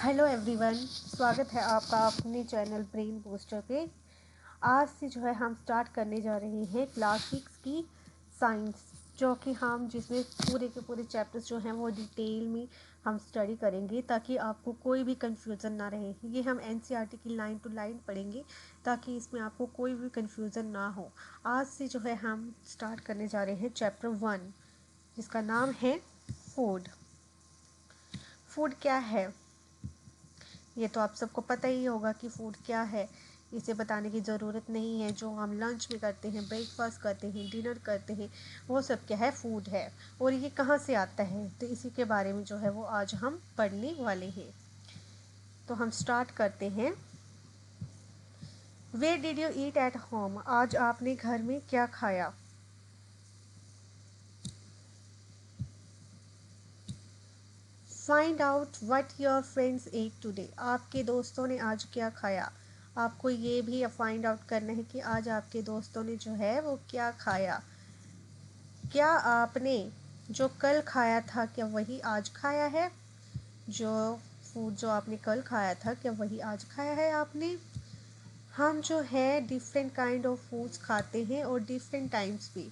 Hello everyone, स्वागत है आपका अपने चैनल ब्रेन बूस्टर पे। आज से जो है हम स्टार्ट करने जा रहे हैं क्लास 6 की साइंस, जो कि हम जिसमें पूरे के पूरे चैप्टर्स जो हैं वो डिटेल में हम स्टडी करेंगे ताकि आपको कोई भी कंफ्यूजन ना रहे। ये हम एनसीईआरटी की लाइन टू लाइन पढ़ेंगे ताकि इसमें आपको कोई भी कंफ्यूजन ना हो। आज से जो है हम स्टार्ट करने जा रहे हैं चैप्टर 1, जिसका नाम है फूड। फूड क्या है ये तो आप सबको पता ही होगा कि फूड क्या है। इसे बताने की ज़रूरत नहीं है। जो हम लंच में करते हैं, ब्रेकफास्ट करते हैं, डिनर करते हैं, वो सब क्या है, फूड है। और ये कहाँ से आता है, तो इसी के बारे में जो है वो आज हम पढ़ने वाले हैं। तो हम स्टार्ट करते हैं। Where did you eat at home? आज आपने घर में क्या खाया? Find out what your friends ate today. आपके दोस्तों ने आज क्या खाया? आपको ये भी फाइंड आउट करना है कि आज आपके दोस्तों ने जो है वो क्या खाया। क्या आपने जो कल खाया था क्या वही आज खाया है? जो फूड जो आपने कल खाया था क्या वही आज खाया है आपने? हम जो है डिफरेंट काइंड ऑफ फूड्स खाते हैं और डिफरेंट टाइम्स भी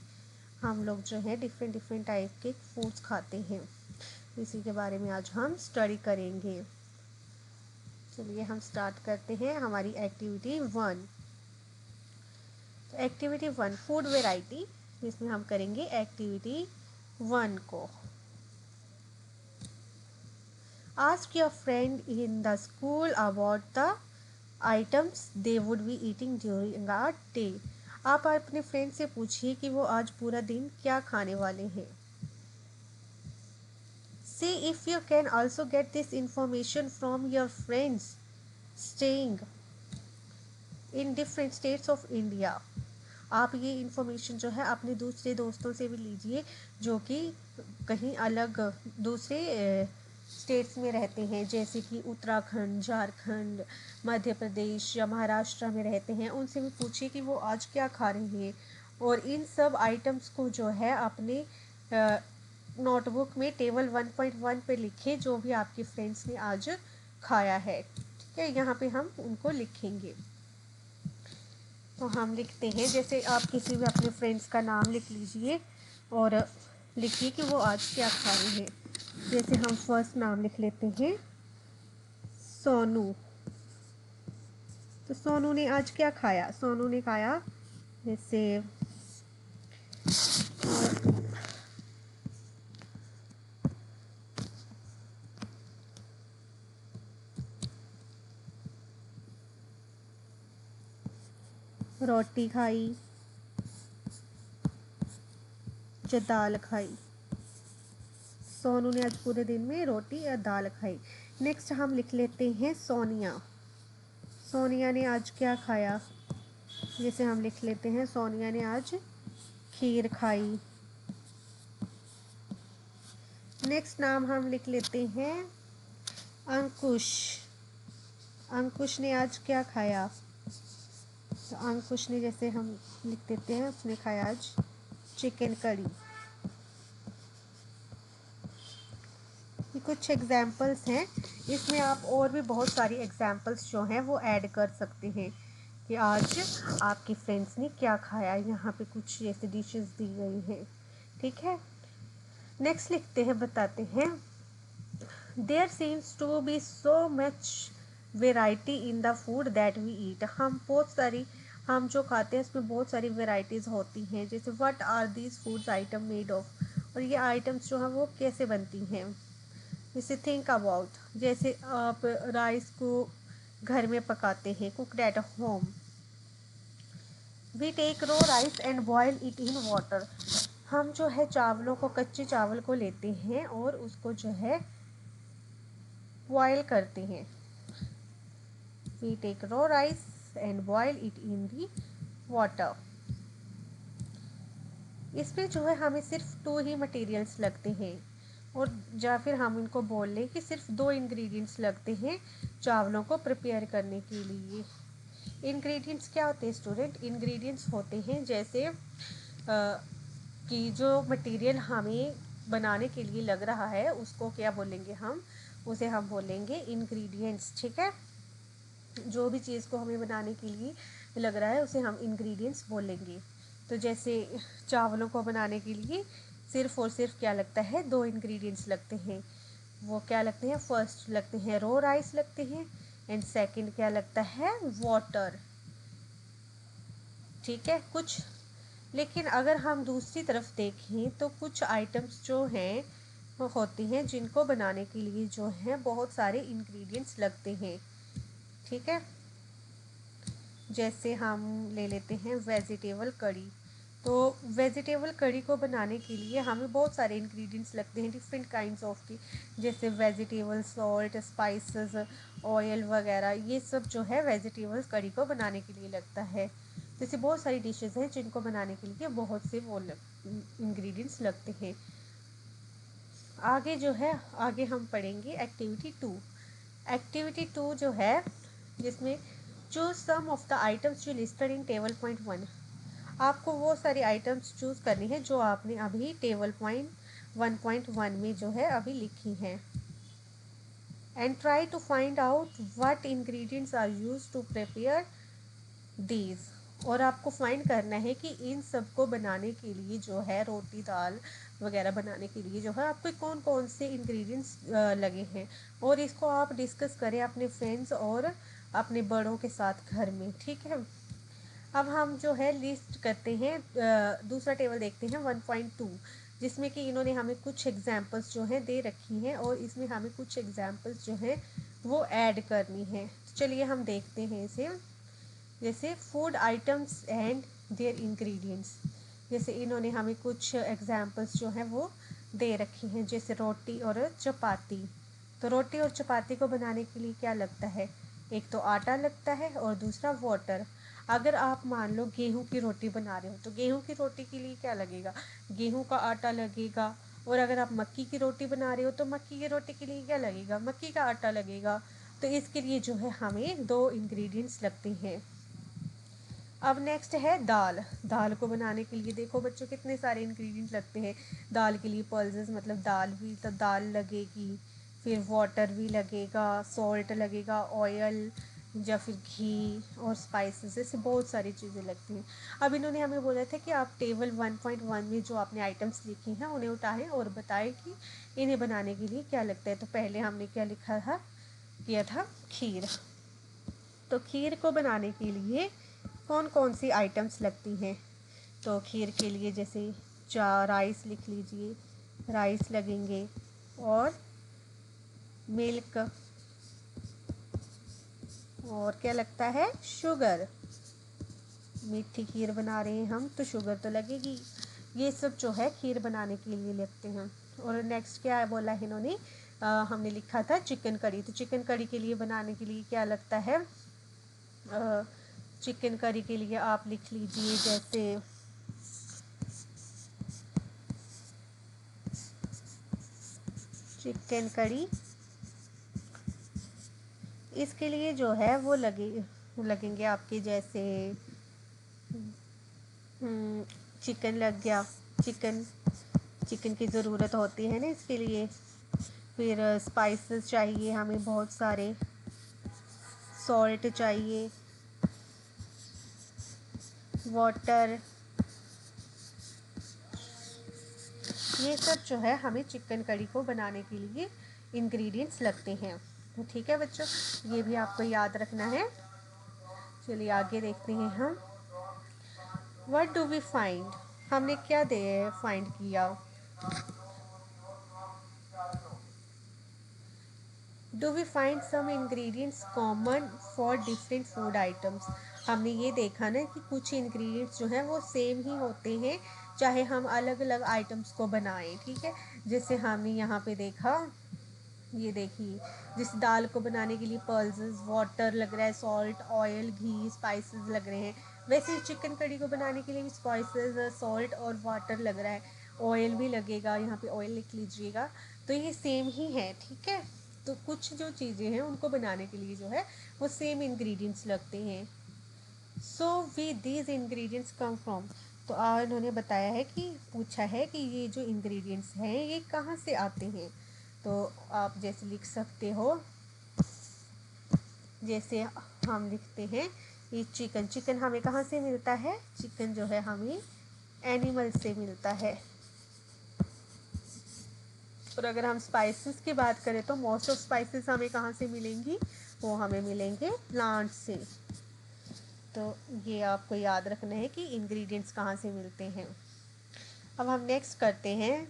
हम लोग जो है डिफरेंट डिफरेंट टाइप के फूड्स खाते हैं। इसी के बारे में आज हम स्टडी करेंगे। चलिए हम स्टार्ट करते हैं हमारी एक्टिविटी 1। तो एक्टिविटी 1 फूड वेराइटी, जिसमें हम करेंगे एक्टिविटी 1 को। Ask your friend in the school about the items they would be eating during a day. आप अपने फ्रेंड से पूछिए कि वो आज पूरा दिन क्या खाने वाले हैं। See if you can also get this information from your friends staying in different states of India. आप ये इन्फॉर्मेशन जो है अपने दूसरे दोस्तों से भी लीजिए जो कि कहीं अलग दूसरे स्टेट्स में रहते हैं, जैसे कि उत्तराखंड, झारखंड, मध्य प्रदेश या महाराष्ट्र में रहते हैं। उनसे भी पूछिए कि वो आज क्या खा रहे हैं और इन सब आइटम्स को जो है अपने नोटबुक में टेबल 1.1 पे लिखें, जो भी आपके फ्रेंड्स ने आज खाया है। ठीक है, यहाँ पे हम उनको लिखेंगे। तो हम लिखते हैं, जैसे आप किसी भी अपने फ्रेंड्स का नाम लिख लीजिए और लिखिए कि वो आज क्या खा रहे हैं। जैसे हम फर्स्ट नाम लिख लेते हैं सोनू। तो सोनू ने आज क्या खाया? सोनू ने खाया जैसे रोटी खाई या दाल खाई। सोनू ने आज पूरे दिन में रोटी या दाल खाई। नेक्स्ट हम लिख लेते हैं सोनिया। सोनिया ने आज क्या खाया? जैसे हम लिख लेते हैं सोनिया ने आज खीर खाई। नेक्स्ट नाम हम लिख लेते हैं अंकुश। अंकुश ने आज क्या खाया? तो अंकुश ने, जैसे हम लिख देते हैं, उसने खाया आज चिकन करी। ये कुछ एग्जाम्पल्स हैं, इसमें आप और भी बहुत सारी एग्जाम्पल्स जो हैं वो ऐड कर सकते हैं कि आज आपके फ्रेंड्स ने क्या खाया। यहाँ पे कुछ ऐसे डिशेस दी गई हैं। ठीक है, नेक्स्ट लिखते हैं, बताते हैं। There seems to be so much variety in the food that we eat. हम जो खाते हैं उसमें बहुत सारी वेराइटीज़ होती हैं। जैसे what are these foods item made of, और ये आइटम्स जो हैं वो कैसे बनती हैं। जैसे थिंक अबाउट, जैसे आप राइस को घर में पकाते हैं, cooked at home. We take raw rice and boil it in water. हम जो है चावलों को, कच्चे चावल को लेते हैं और उसको जो है बॉयल करते हैं। We take raw rice and boil it in the water. इसमें जो है हमें सिर्फ 2 ही मटेरियल्स लगते हैं, और या फिर हम इनको बोल लें कि सिर्फ 2 इंग्रेडिएंट्स लगते हैं चावलों को प्रिपेयर करने के लिए। इंग्रेडिएंट्स क्या होते हैं स्टूडेंट? इंग्रेडिएंट्स होते हैं जैसे कि जो मटेरियल हमें बनाने के लिए लग रहा है उसको क्या बोलेंगे हम? उसे हम बोलेंगे इंग्रेडिएंट्स। ठीक है, जो भी चीज़ को हमें बनाने के लिए लग रहा है उसे हम इंग्रेडिएंट्स बोलेंगे। तो जैसे चावलों को बनाने के लिए सिर्फ और सिर्फ क्या लगता है, 2 इंग्रेडिएंट्स लगते हैं। वो क्या लगते हैं, फर्स्ट लगते हैं रो राइस लगते हैं, एंड सेकंड क्या लगता है, वाटर। ठीक है, कुछ लेकिन अगर हम दूसरी तरफ देखें तो कुछ आइटम्स जो हैं वो होती हैं जिनको बनाने के लिए जो है बहुत सारे इंग्रेडिएंट्स लगते हैं। ठीक है, जैसे हम ले लेते हैं वेजिटेबल कड़ी। तो वेजिटेबल कड़ी को बनाने के लिए हमें बहुत सारे इंग्रेडिएंट्स लगते हैं, डिफरेंट काइंड्स ऑफ की, जैसे वेजिटेबल, सॉल्ट, स्पाइसेस, ऑयल वगैरह। ये सब जो है वेजिटेबल कड़ी को बनाने के लिए लगता है। जैसे बहुत सारी डिशेस हैं जिनको बनाने के लिए बहुत से वो इंग्रेडिएंट्स लगते हैं। आगे जो है, आगे हम पढ़ेंगे एक्टिविटी 2। एक्टिविटी 2 जो है, जिसमें choose some of the items जो लिस्टेड इन टेबल पॉइंट 1। आपको वो सारी आइटम्स चूज करनी है जो आपने अभी टेबल पॉइंट 1.1 में जो है अभी लिखी हैं। And try to find out what ingredients are used to prepare these. और आपको फाइंड करना है कि इन सब को बनाने के लिए जो है, रोटी दाल वगैरह बनाने के लिए जो है आपको कौन कौन से इंग्रेडिएंट्स लगे हैं, और इसको आप डिस्कस करें अपने फ्रेंड्स और अपने बड़ों के साथ घर में। ठीक है, अब हम जो है लिस्ट करते हैं, दूसरा टेबल देखते हैं 1.2, जिसमें कि इन्होंने हमें कुछ एग्जाम्पल्स जो है दे रखी हैं और इसमें हमें कुछ एग्जाम्पल्स जो है वो ऐड करनी है। तो चलिए हम देखते हैं इसे। जैसे food items and their ingredients, जैसे इन्होंने हमें कुछ एग्जाम्पल्स जो हैं वो दे रखी हैं, जैसे रोटी और चपाती। तो रोटी और चपाती को बनाने के लिए क्या लगता है, एक तो आटा लगता है और दूसरा वाटर। अगर आप मान लो गेहूं की रोटी बना रहे हो तो गेहूं की रोटी के लिए क्या लगेगा, गेहूं का आटा लगेगा। और अगर आप मक्की की रोटी बना रहे हो तो मक्की की रोटी के लिए क्या लगेगा, मक्की का आटा लगेगा। तो इसके लिए जो है हमें 2 इंग्रेडिएंट्स लगते हैं। अब नेक्स्ट है दाल। दाल को बनाने के लिए देखो बच्चों कितने सारे इंग्रेडिएंट लगते हैं। दाल के लिए पल्सेस मतलब दाल भी, तो दाल लगेगी, फिर वाटर भी लगेगा, सॉल्ट लगेगा, ऑयल या फिर घी और स्पाइसेस, ऐसे बहुत सारी चीज़ें लगती हैं। अब इन्होंने हमें बोला था कि आप टेबल 1.1 में जो आपने आइटम्स लिखी हैं उन्हें उठाएं और बताएं कि इन्हें बनाने के लिए क्या लगता है। तो पहले हमने क्या लिखा था, किया था खीर। तो खीर को बनाने के लिए कौन कौन सी आइटम्स लगती हैं, तो खीर के लिए जैसे राइस लिख लीजिए, राइस लगेंगे, और मिल्क, और क्या लगता है, शुगर। मीठी खीर बना रहे हैं हम तो शुगर तो लगेगी। ये सब जो है खीर बनाने के लिए लगते हैं। और नेक्स्ट क्या है बोला है इन्होंने, हमने लिखा था चिकन करी। तो चिकन करी के लिए बनाने के लिए क्या लगता है, चिकन करी के लिए आप लिख लीजिए जैसे चिकन करी। इसके लिए जो है वो लगेंगे आपके जैसे चिकन लग गया, चिकन चिकन की ज़रूरत होती है ना इसके लिए। फिर स्पाइसेस चाहिए हमें बहुत सारे, सॉल्ट चाहिए, वाटर, ये सब जो है हमें चिकन करी को बनाने के लिए इंग्रेडिएंट्स लगते हैं। तो ठीक है बच्चों, ये भी आपको याद रखना है। चलिए आगे देखते हैं हम। व्हाट डू वी फाइंड, हमने क्या दे फाइंड किया। Do we find some ingredients common for different food items. हमने ये देखा ना कि कुछ इंग्रेडिएंट्स जो हैं वो सेम ही होते हैं चाहे हम अलग अलग आइटम्स को बनाएं। ठीक है, जैसे हमने यहाँ पे देखा, ये देखिए, जिस दाल को बनाने के लिए पल्सेस, वाटर लग रहा है, सॉल्ट, ऑयल, घी, स्पाइसेस लग रहे हैं, वैसे ही चिकन कड़ी को बनाने के लिए भी स्पाइसेस, सॉल्ट और वाटर लग रहा है, ऑयल भी लगेगा, यहाँ पे ऑयल लिख लीजिएगा। तो ये सेम ही है। ठीक है, तो कुछ जो चीज़ें हैं उनको बनाने के लिए जो है वो सेम इंग्रेडिएंट्स लगते हैं। So we these ingredients come from. तो इन्होंने बताया है कि पूछा है कि ये जो इंग्रेडिएंट्स हैं ये कहाँ से आते हैं। तो आप जैसे लिख सकते हो, जैसे हम लिखते हैं ये चिकन। चिकन हमें कहाँ से मिलता है? चिकन जो है हमें एनिमल से मिलता है। और अगर हम स्पाइसेस की बात करें तो मोस्ट ऑफ स्पाइसेस हमें कहाँ से मिलेंगी? वो हमें मिलेंगे प्लांट से। तो ये आपको याद रखना है कि इंग्रेडिएंट्स कहाँ से मिलते हैं। अब हम नेक्स्ट करते हैं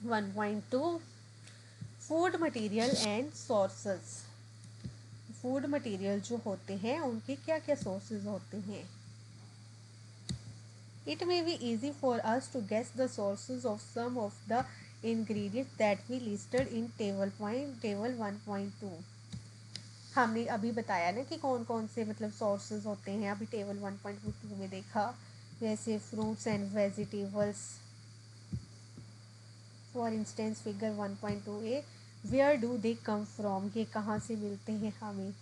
1.2 food material and sources. Food material जो होते हैं उनके क्या क्या सोर्सेज होते हैं? It may be easy for us to guess the sources of some of the ingredients that we listed in table 1.2। हमने अभी बताया ना कि कौन कौन से मतलब सोर्सेज होते हैं, अभी टेबल 1.2 में देखा, जैसे fruits and vegetables. For instance figure 1.2a, where do they come from, ये कहाँ से मिलते हैं हमें?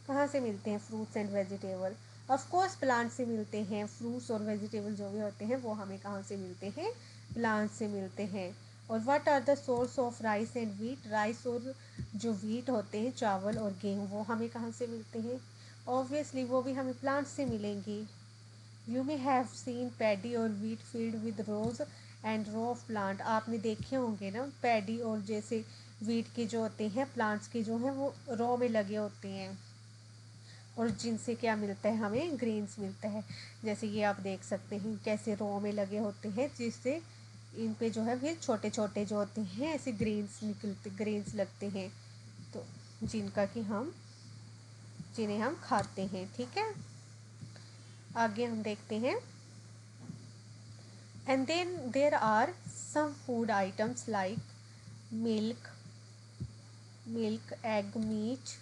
कहाँ से मिलते हैं fruits and vegetable? Of course plant से मिलते हैं। फ्रूट्स और वेजिटेबल जो भी होते हैं वो हमें कहाँ से मिलते हैं? प्लांट से मिलते हैं। और what are the source of rice and wheat? Rice और जो व्हीट होते हैं, चावल और गेहूँ, वो हमें कहाँ से मिलते हैं? ऑब्वियसली वो भी हमें प्लांट से मिलेंगी। You may have seen paddy और wheat field with rows and row of plant. आपने देखे होंगे ना पैडी और जैसे व्हीट के जो होते हैं प्लांट्स के जो हैं वो रो में लगे होते हैं, और जिनसे क्या मिलता है हमें? ग्रेन्स मिलता है। जैसे ये आप देख सकते हैं कैसे रो में लगे होते हैं, जिससे इन पे जो है फिर छोटे छोटे जो होते हैं ऐसे ग्रेन्स निकलते, ग्रेन्स लगते हैं, तो जिन्हें हम खाते हैं। ठीक है, आगे हम देखते हैं। And then there are some food items like milk egg meat,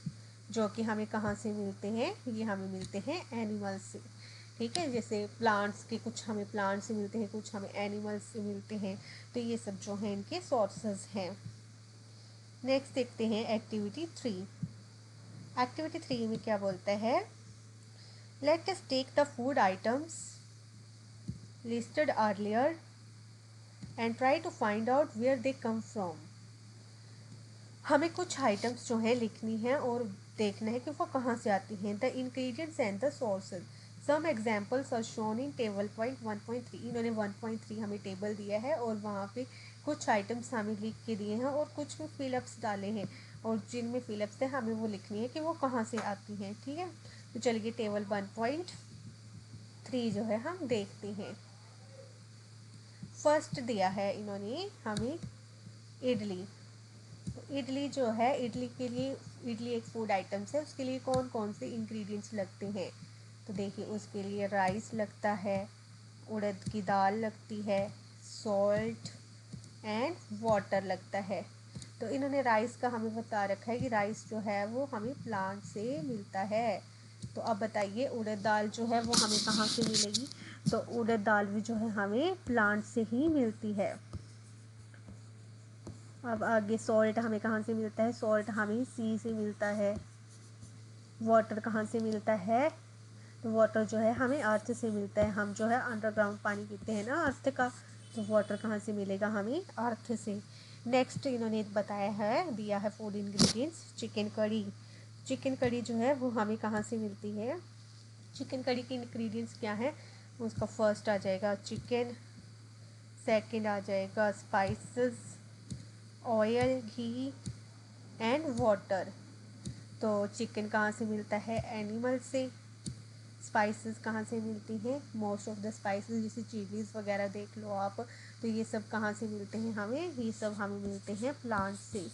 जो कि हमें कहाँ से मिलते हैं? ये हमें मिलते हैं एनिमल से। ठीक है, जैसे प्लांट्स के कुछ हमें प्लांट से मिलते हैं, कुछ हमें एनिमल्स से मिलते हैं। तो ये सब जो हैं इनके सोर्सेज हैं। नेक्स्ट देखते हैं एक्टिविटी 3। एक्टिविटी 3 में क्या बोलता है? Let us take the food items listed earlier and try to find out where they come from. हमें कुछ आइटम्स जो है लिखनी है और देखना है कि वो कहाँ से आती हैं। The ingredients and the sources. Some examples are shown in table point 1.3। इन्होंने 1.3 हमें टेबल दिया है और वहाँ पे कुछ आइटम्स हमें लिख के दिए हैं और कुछ में फिलअप्स डाले हैं, और जिनमें फिलअप्स है हमें वो लिखनी है कि वो कहाँ से आती हैं। ठीक है, तो चलिए टेबल 1.3 जो है हम देखते हैं। फर्स्ट दिया है इन्होंने हमें इडली। इडली जो है, इडली के लिए, इडली एक फूड आइटम्स है, उसके लिए कौन कौन से इंग्रेडिएंट्स लगते हैं? तो देखिए उसके लिए राइस लगता है, उड़द की दाल लगती है, सॉल्ट एंड वाटर लगता है। तो इन्होंने राइस का हमें बता रखा है कि राइस जो है वो हमें प्लांट से मिलता है। तो अब बताइए उड़द दाल जो है वो हमें कहाँ से मिलेगी? तो उड़द दाल भी जो है हमें प्लांट से ही मिलती है। अब आगे सॉल्ट हमें कहाँ से मिलता है? सॉल्ट हमें सी से मिलता है। वाटर कहाँ से मिलता है? तो वाटर जो है हमें अर्थ से मिलता है। हम जो है अंडरग्राउंड पानी पीते हैं ना अर्थ का, तो वाटर कहाँ से मिलेगा हमें? अर्थ से। नेक्स्ट इन्होंने बताया है, दिया है फूड इंग्रेडिएंट्स चिकन कड़ी। चिकन कड़ी जो है वो हमें कहाँ से मिलती है? चिकन कड़ी के इंग्रेडिएंट्स क्या है? उसका फर्स्ट आ जाएगा चिकन, सेकंड आ जाएगा spices, oil, ghee and water. तो चिकन कहाँ से मिलता है? एनिमल से। स्पाइसेस कहाँ से मिलती हैं? मोस्ट ऑफ द स्पाइसेस जैसे चिलीज़ वगैरह देख लो आप, तो ये सब कहाँ से मिलते हैं हमें? ये सब हमें मिलते हैं प्लांट से।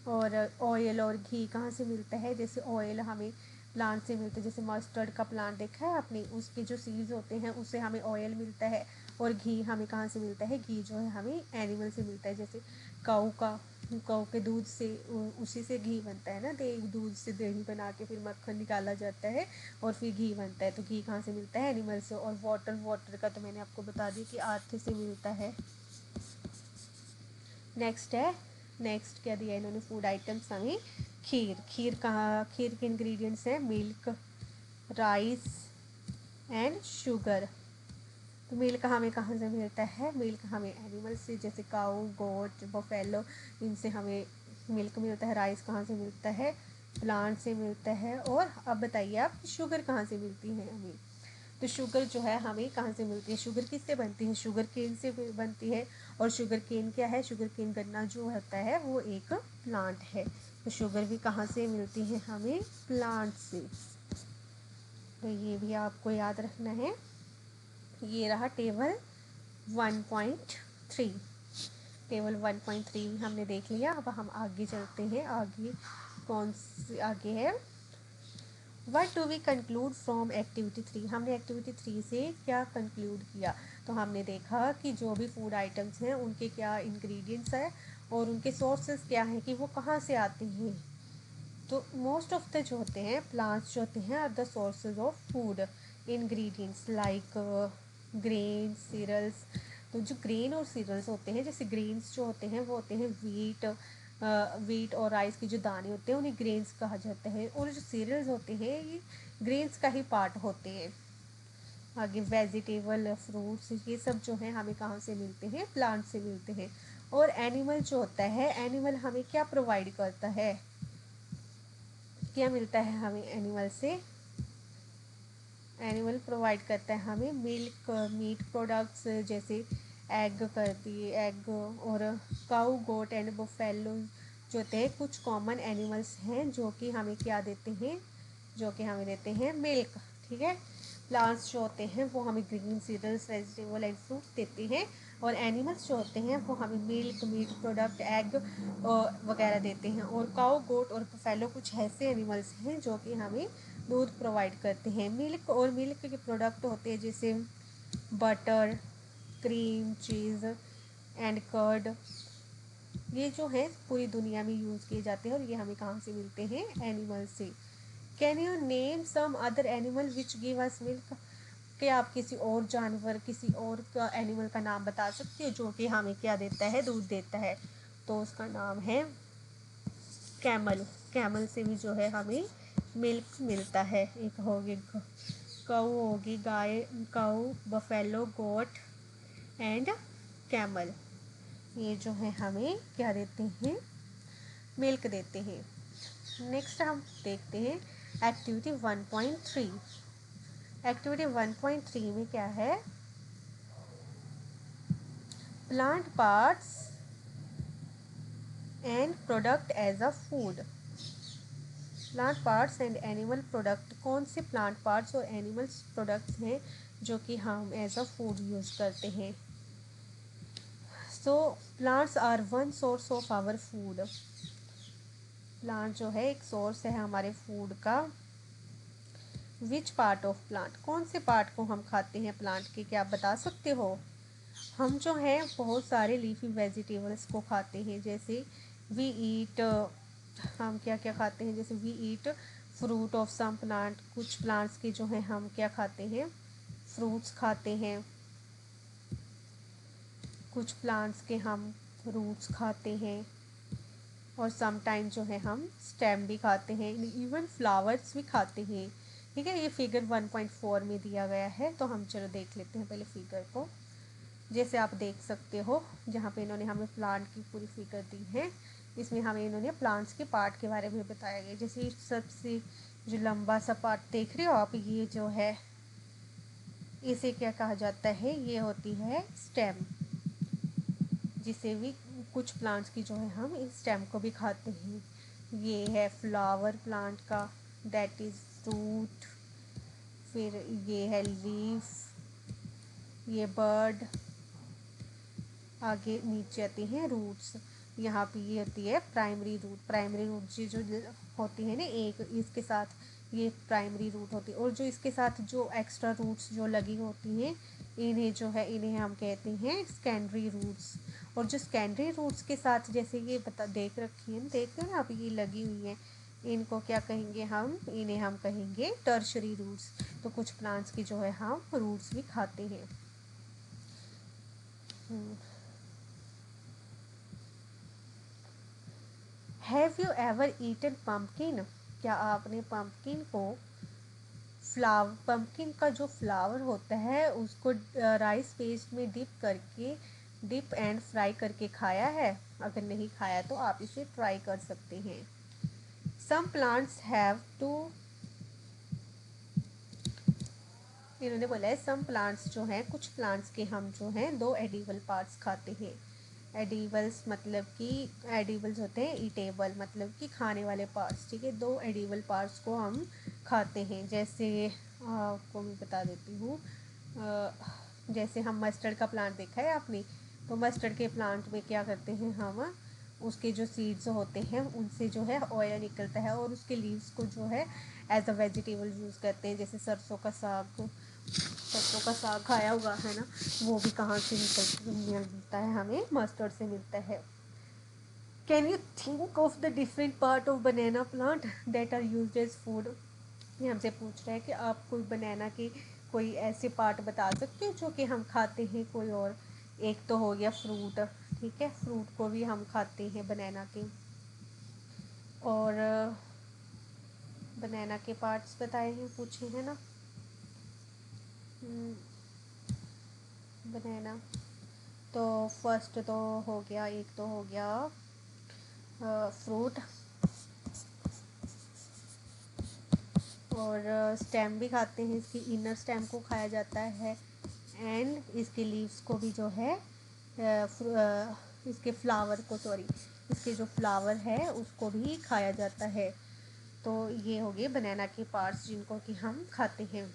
और ऑयल और घी कहाँ से मिलता है? जैसे ऑयल हमें प्लांट से मिलता है, जैसे मस्टर्ड का प्लांट देखा है आपने, उसके जो सीड्स होते हैं उससे हमें ऑयल मिलता है। और घी हमें कहाँ से मिलता है? घी जो है हमें एनिमल से मिलता है, जैसे काऊ के दूध से, उसी से घी बनता है ना, दूध से दही बना के फिर मक्खन निकाला जाता है और फिर घी बनता है। तो घी कहाँ से मिलता है? एनिमल से। और वाटर का तो मैंने आपको बता दिया कि अर्थ से मिलता है। नेक्स्ट क्या दिया इन्होंने फूड आइटम्स हमें? खीर के इंग्रेडिएंट्स हैं मिल्क, राइस एंड शुगर। तो मिल्क हमें कहाँ से मिलता है? मिल्क हमें एनिमल से, जैसे काऊ, गोट, बफेलो, इनसे हमें मिल्क मिलता है। राइस कहाँ से मिलता है? प्लांट से मिलता है। और अब बताइए आप, शुगर कहाँ से मिलती है हमें? तो शुगर जो है हमें कहाँ से मिलती है? शुगर किससे बनती है? शुगर केन से बनती है। और शुगर केन क्या है? शुगर केन गन्ना जो होता है वो एक प्लांट है। तो शुगर भी कहाँ से मिलती है हमें? प्लांट से। तो ये भी आपको याद रखना है। ये रहा टेबल 1.3। टेबल 1.3 हमने देख लिया। अब हम आगे चलते हैं। आगे कौन सी आगे है? What do we conclude from activity 3? हमने एक्टिविटी 3 से क्या कंक्लूड किया? तो हमने देखा कि जो भी फूड आइटम्स हैं उनके क्या इंग्रेडिएंट्स हैं और उनके सोर्सेज क्या हैं, कि वो कहाँ से आते हैं। तो मोस्ट ऑफ द जो होते हैं प्लांट्स जो होते हैं are the sources of food ingredients like grain, cereals. तो जो ग्रेन और सीरियल्स होते हैं, जैसे ग्रेन्स जो होते हैं वो होते हैं वीट और राइस के जो दाने होते हैं उन्हें ग्रेन्स कहा जाता है। और जो सीरियल्स होते हैं ये ग्रेन्स का ही पार्ट होते हैं। आगे वेजिटेबल, फ्रूट्स, ये सब जो है हमें कहाँ से मिलते हैं? प्लांट से मिलते हैं। और एनिमल जो होता है, एनिमल हमें क्या प्रोवाइड करता है? क्या मिलता है हमें एनिमल से? एनिमल प्रोवाइड करता है हमें मिल्क, मीट प्रोडक्ट्स, जैसे एग कर दिए, एग। और काऊ, गोट एंड बफेलो जो होते हैं कुछ कॉमन एनिमल्स हैं जो कि हमें क्या देते हैं? जो कि हमें देते हैं मिल्क। ठीक है। प्लांट्स जो होते हैं वो हमें green, cereals, vegetable and fruits देते हैं। और एनिमल्स जो होते हैं वो हमें मिल्क, मीट प्रोडक्ट, एग वगैरह देते हैं। और काऊ, गोट और बफेलो कुछ ऐसे एनिमल्स हैं जो कि हमें दूध प्रोवाइड करते हैं। मिल्क और मिल्क के प्रोडक्ट होते हैं जैसे butter, cream, cheese and curd. ये जो है पूरी दुनिया में यूज़ किए जाते हैं और ये हमें कहाँ से मिलते हैं? एनिमल से। Can you name some other animal which give us milk? क्या आप किसी और जानवर, किसी और का एनिमल का नाम बता सकते हो जो कि हमें क्या देता है? दूध देता है। तो उसका नाम है कैमल। कैमल से भी जो है हमें मिल्क मिलता है। एक होगी काऊ, होगी गाय, काऊ, बफेलो, गोट एंड कैमल। ये जो है हमें क्या देते हैं? मिल्क देते हैं। नेक्स्ट हम देखते हैं एक्टिविटी 1.3। एक्टिविटी 1.3 में क्या है? Plant parts and product as a food. Plant parts and animal product. कौन से प्लांट पार्ट्स और एनिमल्स प्रोडक्ट्स हैं जो कि हम एज अ फूड यूज़ करते हैं? So plants are one source of our food. Plant जो है एक सोर्स है हमारे फूड का। Which part of plant? कौन से पार्ट को हम खाते हैं प्लांट के? क्या आप बता सकते हो? हम जो है बहुत सारे लीफी वेजिटेबल्स को खाते हैं, जैसे वी ईट, हम क्या क्या खाते हैं? जैसे we eat fruit of some plant. कुछ प्लांट्स के जो है हम क्या खाते हैं? फ्रूट्स खाते हैं। कुछ प्लांट्स के हम रूट्स खाते हैं। और समटाइम जो है हम स्टेम भी खाते हैं, इवन फ्लावर्स भी खाते हैं। ठीक है। ये फिगर 1.4 में दिया गया है, तो हम चलो देख लेते हैं पहले फिगर को। जैसे आप देख सकते हो जहाँ पे इन्होंने हमें प्लांट की पूरी फिगर दी है, इसमें हमें इन्होंने प्लांट्स के पार्ट के बारे में बताया गया। जैसे सबसे जो लंबा सा पार्ट देख रहे हो आप, ये जो है इसे क्या कहा जाता है? ये होती है स्टेम, जिसे भी कुछ प्लांट्स की जो है हम इस स्टेम को भी खाते हैं। ये है फ्लावर प्लांट का, दैट इज़ रूट। फिर ये है लीफ, ये बर्ड। आगे नीचे आती हैं रूट्स। यहाँ पे ये होती है प्राइमरी रूट। प्राइमरी रूट जो होती है ना, एक इसके साथ ये प्राइमरी रूट होती है। और जो इसके साथ जो एक्स्ट्रा रूट्स जो लगी होती हैं, इन्हें जो है इन्हें हम कहते हैं सेकेंडरी रूट्स। और जो सेकेंडरी रूट्स के साथ जैसे ये देख रखी है, देखते हो ना आप, ये लगी हुई है, इनको क्या कहेंगे हम? इन्हें हम कहेंगे टर्शरी रूट्स। तो कुछ प्लांट्स की जो है हम रूट्स भी खाते हैं। Have you ever eaten pumpkin? क्या आपने पम्पकिन को पंपकिन का जो फ्लावर होता है उसको राइस पेस्ट में डिप एंड फ्राई करके खाया है? अगर नहीं खाया तो आप इसे ट्राई कर सकते हैं। सम प्लांट्स हैव टू, इन्होंने बोला है सम प्लांट्स जो हैं, कुछ प्लांट्स के हम जो हैं 2 एडिबल पार्ट्स खाते हैं। एडिबल्स मतलब कि एडिबल्स होते हैं ईटेबल मतलब कि खाने वाले पार्ट्स, ठीक है। 2 एडिबल पार्ट्स को हम खाते हैं। जैसे आपको मैं बता देती हूँ, जैसे हम मस्टर्ड का प्लांट देखा है आपने, तो मस्टर्ड के प्लांट में क्या करते हैं हम, उसके जो सीड्स होते हैं उनसे जो है ऑयल निकलता है और उसके लीव्स को जो है एज अ वेजिटेबल यूज़ करते हैं। जैसे सरसों का साग खाया होगा है ना, वो भी कहाँ से मिलता है, हमें मस्टर्ड से मिलता है। Can you think of the different part of banana plant that are used as food? ये हमसे पूछ रहा है कि आप कोई बनाना के कोई ऐसे पार्ट बता सकते हो जो कि हम खाते हैं कोई और। एक तो हो गया फ्रूट, ठीक है, फ्रूट को भी हम खाते हैं बनाना के। और बनाना के पार्ट्स बताए हैं, पूछे हैं ना। बनाना तो फर्स्ट तो हो गया, एक तो हो गया फ्रूट, और स्टेम भी खाते हैं, इसकी इनर स्टेम को खाया जाता है, एंड इसके लीव्स को भी जो है इसके फ्लावर को, सॉरी, इसके जो फ्लावर है उसको भी खाया जाता है। तो ये हो गए बनाना के पार्ट्स जिनको कि हम खाते हैं।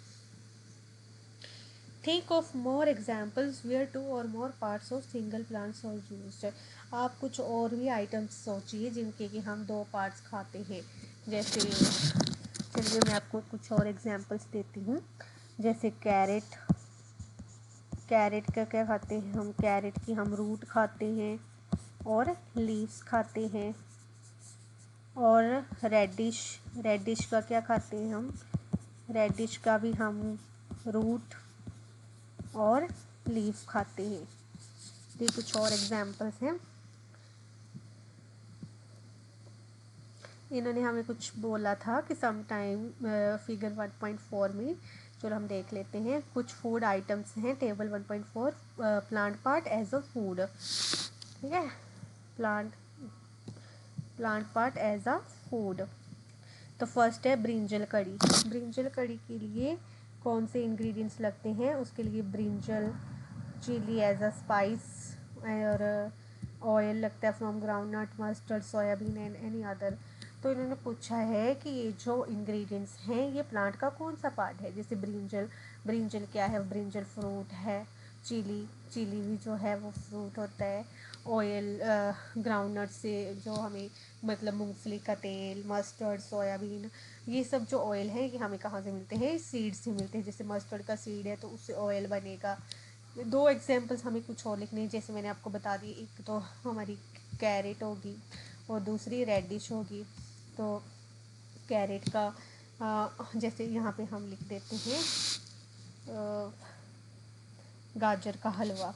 Think of more examples where 2 or more parts of single plants are used. आप कुछ और भी आइटम्स सोचिए जिनके कि हम 2 पार्ट्स खाते हैं। जैसे चलिए मैं आपको कुछ और एग्जाम्पल्स देती हूँ। जैसे कैरेट, कैरेट का क्या खाते हैं हम, कैरेट की हम रूट खाते हैं और लीव्स खाते हैं। और रेडिश, रेडिश का क्या खाते हैं हम, रेडिश का भी हम रूट और लीव्स खाते हैं। ये कुछ और एग्जाम्पल्स हैं। इन्होंने हमें कुछ बोला था कि सम टाइम फिगर 1.4 में, चलो हम देख लेते हैं। कुछ फूड आइटम्स हैं, table 1.4, plant part as a food, ठीक है, plant part as a food. तो फर्स्ट है ब्रिंजल कड़ी। ब्रिंजल कड़ी के लिए कौन से इंग्रेडिएंट्स लगते हैं? उसके लिए brinjal, chilli as a spice, और ऑयल लगता है from groundnut, mustard, soybean and any other. तो इन्होंने पूछा है कि ये जो इंग्रेडिएंट्स हैं ये प्लांट का कौन सा पार्ट है। जैसे ब्रिंजल, ब्रिंजल क्या है, ब्रिंजल फ्रूट है। चिली, चिली भी जो है वो फ्रूट होता है। ऑयल ग्राउंड नट से जो हमें मतलब मूंगफली का तेल, मस्टर्ड, सोयाबीन, ये सब जो ऑयल है ये हमें कहाँ से मिलते हैं, सीड से मिलते हैं। जैसे मस्टर्ड का सीड है तो उससे ऑयल बनेगा। 2 एग्जांपल्स हमें कुछ और लिखने हैं, जैसे मैंने आपको बता दी, एक तो हमारी कैरेट होगी और दूसरी रेडिश होगी। तो कैरेट का जैसे यहाँ पे हम लिख देते हैं गाजर का हलवा।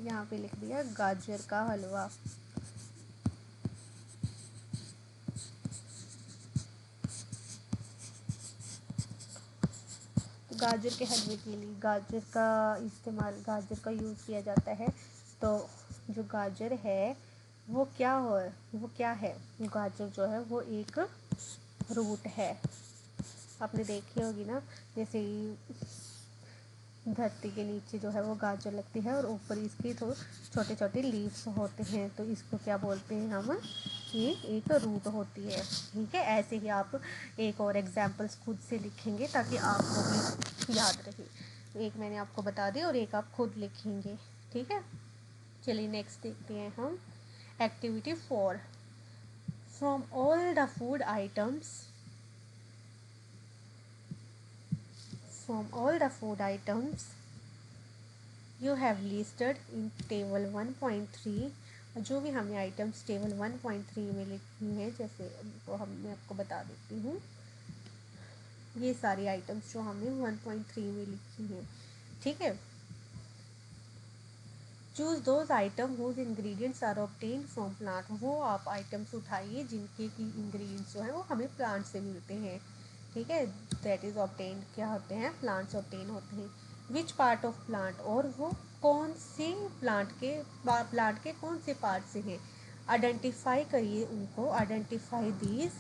यहाँ पे लिख दिया गाजर का हलवा। तो गाजर के हलवे के लिए गाजर का इस्तेमाल, गाजर का यूज़ किया जाता है। तो जो गाजर है वो क्या है, गाजर जो है वो एक रूट है। आपने देखी होगी ना, जैसे धरती के नीचे जो है वो गाजर लगती है और ऊपर इसके तो छोटे छोटे लीव्स होते हैं, तो इसको क्या बोलते हैं हम, ये एक रूट होती है, ठीक है। ऐसे ही आप एक और एग्जांपल्स खुद से लिखेंगे ताकि आपको भी याद रहे। एक मैंने आपको बता दी और एक आप खुद लिखेंगे, ठीक है। चलिए नेक्स्ट देखते हैं हम। Activity 4, from all the food items, you have listed in table 1.3। जो भी हमने आइटम्स टेबल 1.3 में लिखी हैं, जैसे वो मैं आपको बता देती हूँ। ये सारी आइटम्स जो हमने 1.3 में लिखी हैं, ठीक है। Choose those item whose ingredients are obtain from plant. वो आप आइटम्स उठाइए जिनके की इंग्रेडिएंट्स जो है वो हमें प्लांट से मिलते हैं, ठीक है। दैट इज़ ऑब्टेन क्या होते हैं, प्लांट से ऑब्टेन होते हैं। विच पार्ट ऑफ प्लांट, और वो कौन से प्लांट के कौन से पार्ट से हैं। आइडेंटिफाई करिए उनको, identify these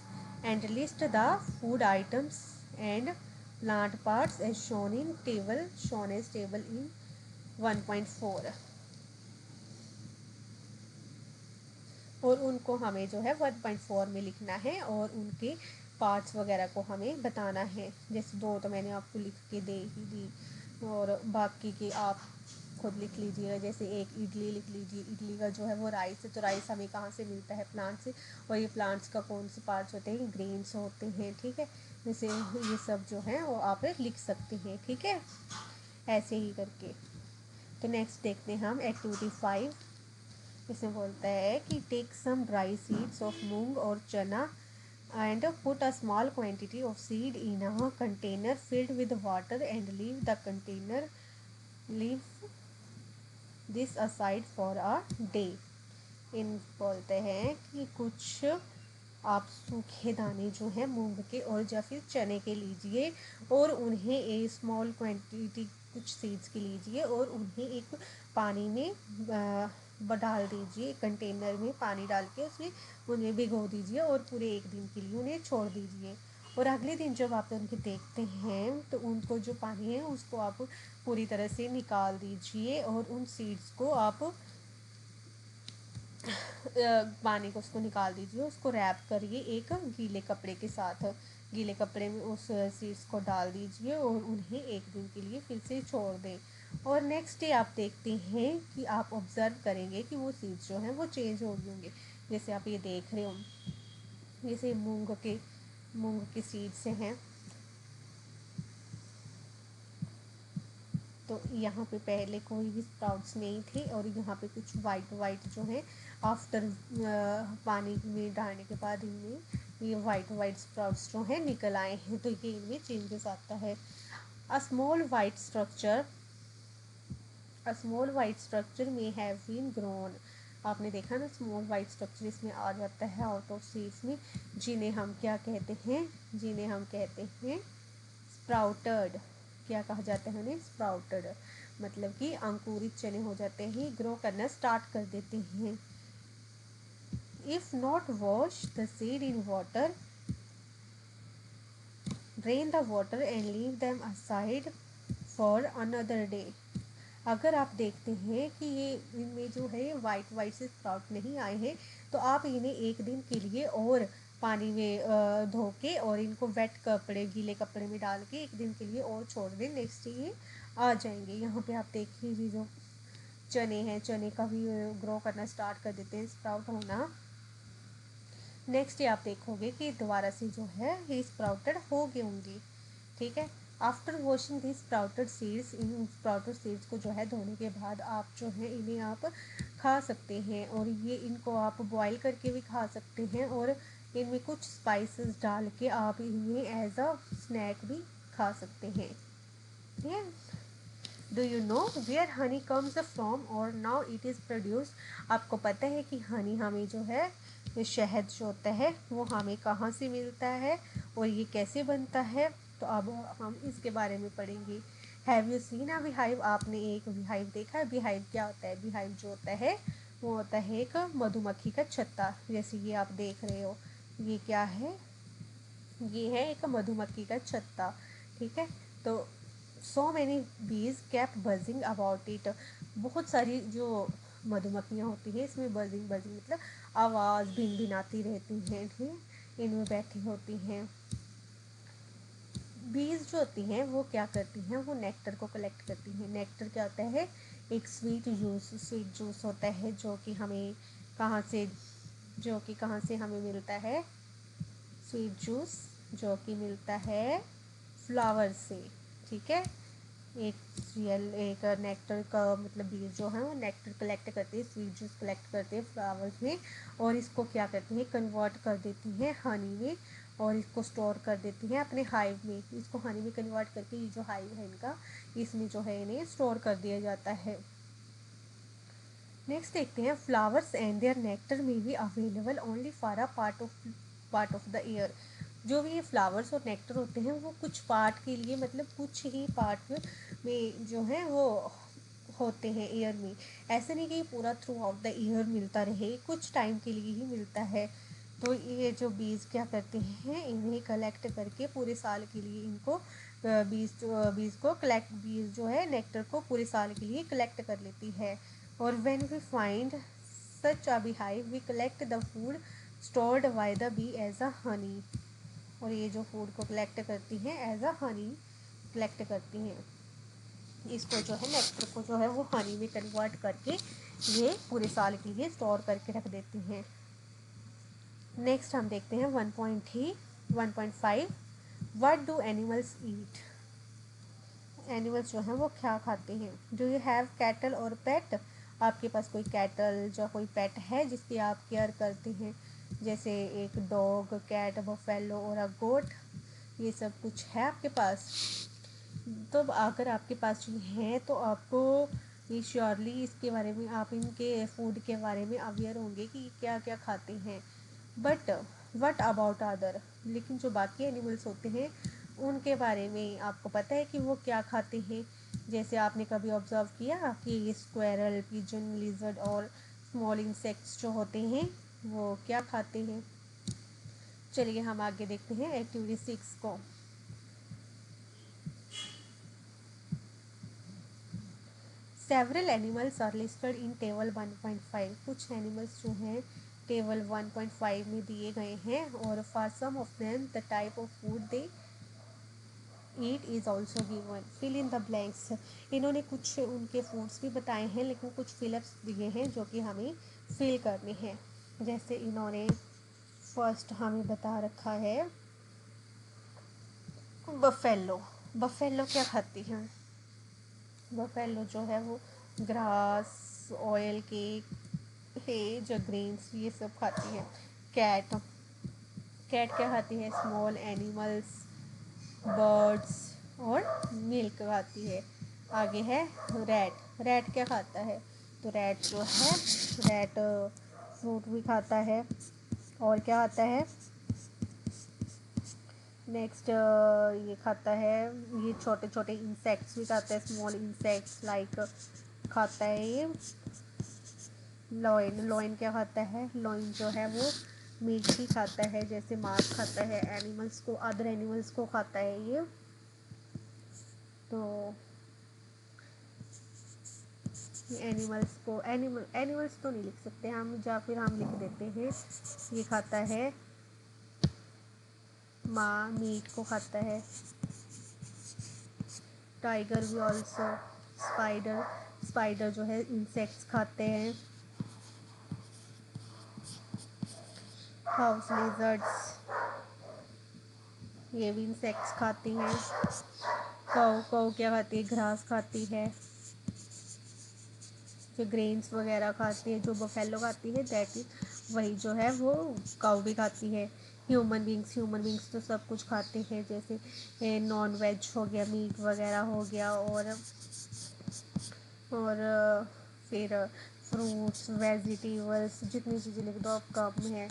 and list the food items and plant parts as shown in table, shown as table in 1.4। और उनको हमें जो है 1.4 में लिखना है और उनके पार्ट्स वगैरह को हमें बताना है। जैसे दो तो मैंने आपको लिख के दे ही दी, और बाकी के आप खुद लिख लीजिएगा। जैसे एक इडली लिख लीजिए, इडली का जो है वो राइस है, तो राइस हमें कहाँ से मिलता है, प्लांट से। और ये प्लांट्स का कौन से पार्ट्स होते हैं, ग्रेन्स होते हैं, ठीक है। जैसे ये सब जो है वो आप लिख सकते हैं, ठीक है, ऐसे ही करके। तो नेक्स्ट देखते हैं हम एक्टिविटी 5। इसमें बोलता है कि take some dry seeds of moong और chana and put a small quantity of seed in a container filled with water and leave this aside for a day। इन बोलते हैं कि कुछ आप सूखे दाने जो है मूंग के और या फिर चने के लीजिए, और उन्हें एक स्मॉल क्वांटिटी कुछ सीड्स के लीजिए और उन्हें एक पानी में डाल दीजिए, कंटेनर में पानी डाल के उसमें उन्हें भिगो दीजिए और पूरे एक दिन के लिए उन्हें छोड़ दीजिए। और अगले दिन जब आप उनके देखते हैं तो उनको जो पानी है उसको आप पूरी तरह से निकाल दीजिए और उन सीड्स को आप पानी को उसको निकाल दीजिए, उसको रैप करिए एक गीले कपड़े के साथ। गीले कपड़े में उस सीड्स को डाल दीजिए और उन्हें एक दिन के लिए फिर से छोड़ दें। और नेक्स्ट डे आप देखते हैं कि आप ऑब्ज़र्व करेंगे कि वो सीड्स जो हैं वो चेंज हो गए होंगे। जैसे आप ये देख रहे हो, जैसे मूंग के सीड्स हैं, तो यहाँ पे पहले कोई भी स्प्राउट्स नहीं थे और यहाँ पे कुछ वाइट वाइट जो है आफ्टर पानी में डालने के बाद इनमें ये वाइट वाइट स्प्राउट्स जो है निकल आए हैं, तो ये इनमें चेंजेस आता है। अ स्मॉल वाइट स्ट्रक्चर में हैव बीन ग्रोन। आपने देखा ना, स्मॉल वाइट स्ट्रक्चर इसमें आ जाता है आउट ऑफ सीड्स में, जिन्हें हम क्या कहते हैं, जिन्हें हम कहते हैं स्प्राउटेड। क्या कहा जाता है उन्हें, स्प्राउटेड, मतलब कि अंकुरित चने हो जाते हैं, ग्रो करना स्टार्ट कर देते हैं। If not wash the seed in water, drain the water and leave them aside for another day. अगर आप देखते हैं कि ये इनमें जो है वाइट वाइट से स्प्राउट नहीं आए हैं, तो आप इन्हें एक दिन के लिए और पानी में धो के और इनको वेट कपड़े, गीले कपड़े में डाल के एक दिन के लिए और छोड़ दें, नेक्स्ट ये आ जाएंगे। यहाँ पे आप देख लीजिए जो चने हैं, चने का भी ग्रो करना स्टार्ट कर देते हैं, स्प्राउट होना। नेक्स्ट आप देखोगे कि दोबारा से जो है ये स्प्राउटेड हो गए होंगे, ठीक है। आफ्टर वॉशिंग दी स्प्राउटेड सीड्स, इन स्प्राउटेड सीड्स को जो है धोने के बाद आप जो है इन्हें आप खा सकते हैं, और ये इनको आप बॉईल करके भी खा सकते हैं, और इनमें कुछ स्पाइसेस डाल के आप इन्हें एज अ स्नैक भी खा सकते हैं, ठीक है। Do you know where honey comes from और नाउ इट इज़ प्रोड्यूस। आपको पता है कि हनी हमें जो है शहद जो होता है वो हमें कहाँ से मिलता है और ये कैसे बनता है, तो अब हम इसके बारे में पढ़ेंगे। Have you seen a beehive, आपने एक बिहाइव देखा है। बिहाइव क्या होता है, बिहाइव जो होता है वो होता है एक मधुमक्खी का छत्ता। जैसे ये आप देख रहे हो, ये क्या है, ये है एक मधुमक्खी का छत्ता, ठीक है। तो सो मैनी बीज कैप बजिंग अबाउट इट। बहुत सारी जो मधुमक्खियाँ होती हैं इसमें बजिंग, बजिंग मतलब आवाज़ भिनभिनाती रहती हैं, ठीक है, इनमें बैठी होती हैं। बीज जो होती हैं वो क्या करती हैं, वो नेक्टर को कलेक्ट करती हैं। नेक्टर क्या होता है, एक स्वीट जूस होता है जो कि हमें कहाँ से हमें मिलता है, स्वीट जूस जो कि मिलता है फ्लावर से, ठीक है। एक नेक्टर का मतलब बीज जो है वो नेक्टर कलेक्ट करते हैं, स्वीट जूस कलेक्ट करते हैं फ्लावर्स में, और इसको क्या करती हैं, कन्वर्ट कर देती हैं हनी में, और इसको स्टोर कर देती हैं अपने हाइव में। इसको हनी में कन्वर्ट करके ये जो हाइव है इनका, इसमें जो है इन्हें स्टोर कर दिया जाता है। नेक्स्ट देखते हैं फ्लावर्स एंड देयर नेक्टर में be available only for a part of the year. जो भी ये फ्लावर्स और नेक्टर होते हैं वो कुछ पार्ट के लिए, मतलब कुछ ही पार्ट में जो है वो होते हैं ईयर में। ऐसे नहीं कि पूरा थ्रू आउट द ईयर मिलता रहे, कुछ टाइम के लिए ही मिलता है। तो ये जो बीज क्या करते हैं, इन्हें कलेक्ट करके पूरे साल के लिए इनको बीज जो है नेक्टर को पूरे साल के लिए कलेक्ट कर लेती है। और when we find such a beehive we collect the food stored by the bee as a honey. और ये जो फूड को कलेक्ट करती हैं एज अ हनी कलेक्ट करती हैं, इसको जो है नेक्टर को जो है वो हनी में कन्वर्ट करके ये पूरे साल के लिए स्टोर करके रख देती हैं। नेक्स्ट हम देखते हैं 1.5 what do animals eat. Animals जो हैं वो क्या खाते हैं। डू यू हैव कैटल और पेट। आपके पास कोई कैटल या कोई पेट है जिसकी आप केयर करते हैं, जैसे एक डॉग, कैट, बफेलो और अ गोट, ये सब कुछ है आपके पास। तो अगर आपके पास जो है तो आपको ये श्योरली इसके बारे में, आप इनके फूड के बारे में अवेयर होंगे कि क्या क्या खाते हैं। बट वट अबाउट अदर, लेकिन जो बाकी एनिमल्स होते हैं उनके बारे में आपको पता है कि वो क्या खाते हैं। जैसे आपने कभी ऑब्जर्व किया कि स्क्वेरल, पिजन, लिजर्ड और स्मॉल इंसेक्ट्स जो होते हैं वो क्या खाते हैं। चलिए हम आगे देखते हैं एक्टिविटी 6 को। Several animals are listed in table 1.5। कुछ एनिमल्स जो हैं टेबल 1.5 में दिए गए हैं, और for some of them the type of food they eat is also given. Fill in the blanks. इन्होंने कुछ उनके फूड्स भी बताए हैं, लेकिन कुछ फिलअप्स दिए हैं जो कि हमें फिल करने हैं। जैसे इन्होंने फर्स्ट हमें बता रखा है बफेलो। बफेलो क्या खाती हैं। बफेलो जो है वो ग्रास, ऑयल केक, हे जो ग्रेन्स ये सब खाती है। कैट, कैट क्या खाती है, स्मॉल एनिमल्स, बर्ड्स और मिल्क खाती है। आगे है रैट। रैट क्या खाता है, तो रैट जो है रैट फ्रूट भी खाता है। और क्या खाता है, नेक्स्ट ये खाता है, ये छोटे छोटे इंसेक्ट्स भी खाता है, स्मॉल इंसेक्ट्स लाइक खाता है ये। लॉइन, लॉइन क्या खाता है, लॉइन जो है वो मीट ही खाता है, जैसे मांस खाता है एनिमल्स को, अदर एनिमल्स को खाता है ये। तो एनिमल्स को, एनिमल्स तो नहीं लिख सकते हम, या फिर हम लिख देते हैं ये खाता है माँ, मीट को खाता है। टाइगर भी ऑल्सो। स्पाइडर, स्पाइडर जो है इंसेक्ट्स खाते हैं। हाउस लिजर्ड्स, ये भी इंसेक्ट्स खाती हैं। काऊ, काऊ क्या खाती है, घास खाती है। जो ग्रेन्स वगैरह खाती है, जो बफेलो खाती है दैट इज वही जो है वो काऊ भी खाती है। ह्यूमन बींग्स, ह्यूमन बींग्स तो सब कुछ खाते हैं, जैसे नॉन वेज हो गया, मीट वगैरह हो गया, और फिर फ्रूट्स, वेजिटेबल्स, जितनी चीज़ें लिख दो आप कप में है,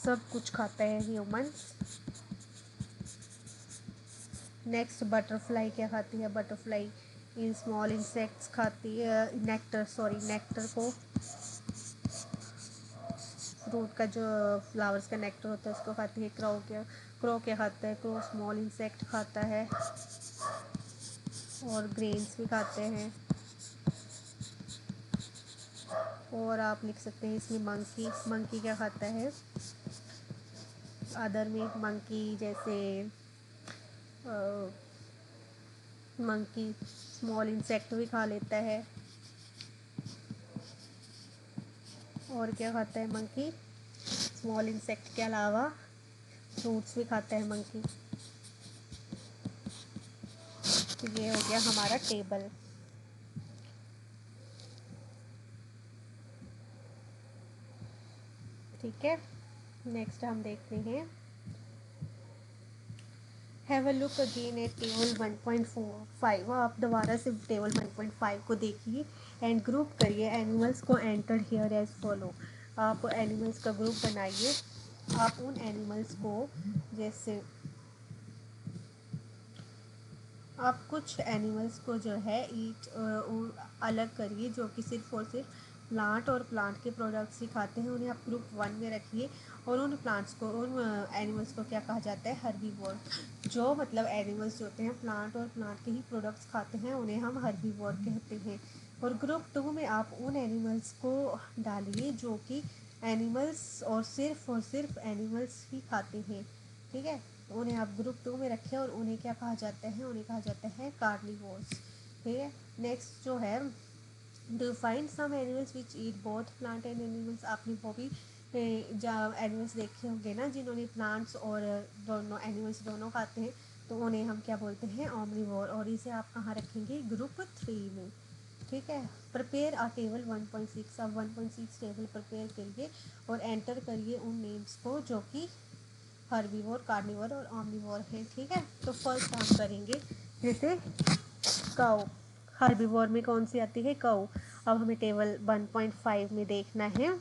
सब कुछ खाता है ह्यूमन। नेक्स्ट बटरफ्लाई क्या खाती है, बटरफ्लाई इन स्मॉल इंसेक्ट्स खाती है, नेक्टर, सॉरी नेक्टर को, फ्रूट का जो फ्लावर्स का नेक्टर होता है उसको खाती है। क्रो क्या खाता है, क्रो स्मॉल इंसेक्ट खाता है, और ग्रेन्स भी खाते हैं। और आप लिख सकते हैं इसमें मंकी, मंकी क्या खाता है, अदर में मंकी जैसे मंकी स्मॉल इंसेक्ट भी खा लेता है। और क्या खाता है मंकी, स्मॉल इंसेक्ट के अलावा फ्रूट्स भी खाता है मंकी। तो ये हो गया हमारा टेबल। ठीक है, नेक्स्ट हम देखते हैं have a look again at table 1.45। आप दोबारा से टेबल 1.5 को देखिए एंड ग्रुप करिए एनिमल्स को एंटर हियर एज फॉलो। आप एनिमल्स का ग्रुप बनाइए। आप उन एनिमल्स को, जैसे आप कुछ एनिमल्स को जो है ईच अलग करिए जो कि सिर्फ और सिर्फ प्लांट और प्लांट के प्रोडक्ट्स ही खाते हैं, उन्हें आप ग्रुप 1 में रखिए। और उन प्लांट्स को, उन एनिमल्स को क्या कहा जाता है, हर्बीवोर। जो मतलब एनिमल्स जो होते हैं प्लांट और प्लांट के ही प्रोडक्ट्स खाते हैं, उन्हें हम हर्बीवोर कहते हैं। और ग्रुप 2 में आप उन एनिमल्स को डालिए जो कि एनिमल्स और सिर्फ एनिमल्स ही खाते हैं, ठीक है। उन्हें आप ग्रुप 2 में रखें और उन्हें क्या कहा जाता है, उन्हें कहा जाता है कार्निवोर्स, ठीक है। नेक्स्ट जो है, do find some animals which eat both plant and animals. आपने वो भी एनिमल्स देखे होंगे ना जिन्होंने प्लांट्स और दोनों एनिमल्स दोनों खाते हैं, तो उन्हें हम क्या बोलते हैं, ओमनिवोर। और इसे आप कहाँ रखेंगे, ग्रुप 3 में, ठीक है। प्रिपेयर आ टेबल 1.6। आप 1.6 टेबल प्रिपेयर करिए और एंटर करिए उन नेम्स को जो कि हर्बीवोर, कार्निवोर और ओमनिवोर है, ठीक है। तो फर्स्ट हम करेंगे जैसे काऊ। हर्बीवोर में कौन सी आती है, काऊ। अब हमें टेबल 1.5 में देखना है।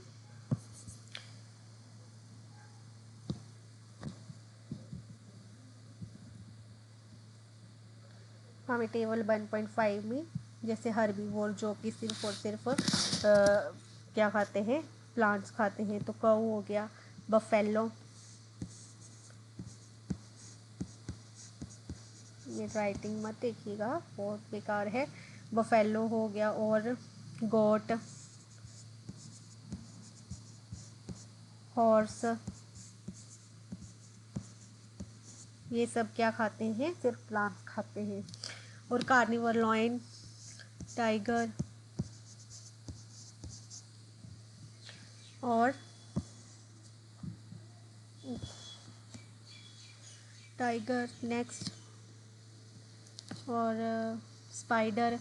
हमें टेबल 1.5 में जैसे हर्बीवोर जो कि सिर्फ और सिर्फ क्या खाते हैं, प्लांट्स खाते हैं, तो काऊ हो गया। बफेलो, ये राइटिंग मत देखिएगा, बहुत बेकार है। बफेलो हो गया। और गोट, हॉर्स, ये सब क्या खाते हैं, सिर्फ प्लांट्स खाते हैं। और कार्निवोर, लॉयन, टाइगर और टाइगर नेक्स्ट, और स्पाइडर,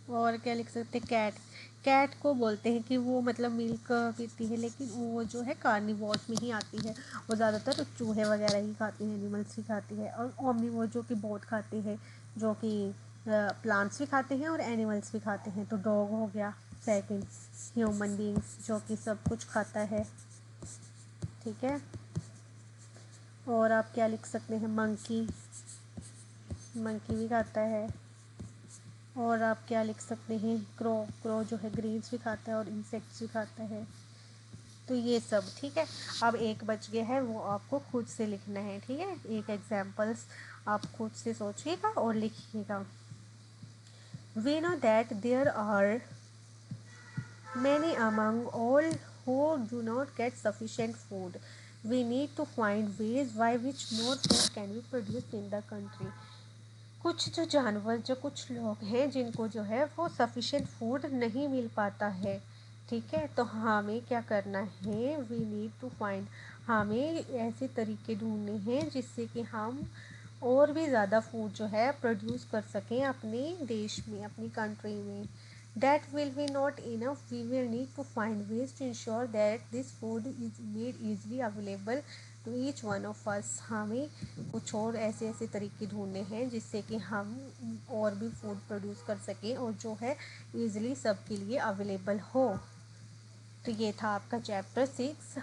और क्या लिख सकते हैं, कैट। कैट को बोलते हैं कि वो मतलब मिल्क पीती है, लेकिन वो जो है कार्निवोर्स में ही आती है। वो ज़्यादातर चूहे वगैरह ही खाती है, एनिमल्स ही खाती है। और ओमनिवोर जो कि बहुत खाते हैं, जो कि प्लांट्स भी खाते हैं और एनिमल्स भी खाते हैं। तो डॉग हो गया सेकंड। ह्यूमन बींग्स जो कि सब कुछ खाता है, ठीक है। और आप क्या लिख सकते हैं, मंकी, मंकी भी खाता है। और आप क्या लिख सकते हैं, क्रो, क्रो जो है ग्रेन्स भी खाता है और इंसेक्ट्स भी खाता है। तो ये सब, ठीक है। अब एक बच गया है, वो आपको खुद से लिखना है, ठीक है। एक एग्जाम्पल्स आप खुद से सोचिएगा और लिखिएगा। We know that there are many among all who do not get sufficient food. We need to find ways by which more food can be produced in the country. कुछ जो जानवर, जो कुछ लोग हैं जिनको जो है वो सफिशेंट फूड नहीं मिल पाता है, ठीक है। तो हमें क्या करना है, वी नीड टू फाइंड, हमें ऐसे तरीके ढूंढने हैं जिससे कि हम और भी ज़्यादा फूड जो है प्रोड्यूस कर सकें अपने देश में, अपनी कंट्री में। That will be not enough. We will need to find ways to ensure that this food is made easily available to each one of us. हमें कुछ और ऐसे ऐसे तरीके ढूंढने हैं जिससे कि हम और भी फूड प्रोड्यूस कर सकें और जो है ईज़िली सबके लिए अवेलेबल हो। तो ये था आपका चैप्टर 6,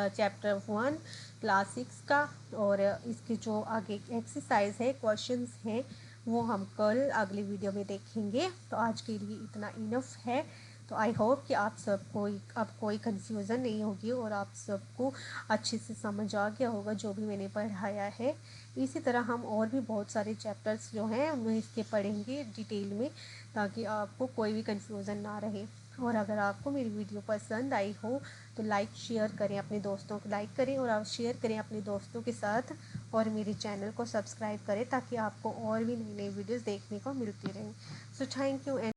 चैप्टर 1 क्लास 6 का। और इसके जो आगे एक्सरसाइज है, क्वेश्चंस हैं, वो हम कल अगली वीडियो में देखेंगे। तो आज के लिए इतना इनफ है। तो आई होप कि आप सबको अब कोई कन्फ्यूज़न नहीं होगी और आप सबको अच्छे से समझ आ गया होगा जो भी मैंने पढ़ाया है। इसी तरह हम और भी बहुत सारे चैप्टर्स जो हैं उन्हें इसके पढ़ेंगे डिटेल में, ताकि आपको कोई भी कन्फ्यूज़न ना रहे। और अगर आपको मेरी वीडियो पसंद आई हो तो लाइक शेयर करें, अपने दोस्तों को लाइक करें और आप शेयर करें अपने दोस्तों के साथ। और मेरे चैनल को सब्सक्राइब करें ताकि आपको और भी नई नई वीडियोस देखने को मिलती रहें। So thank you and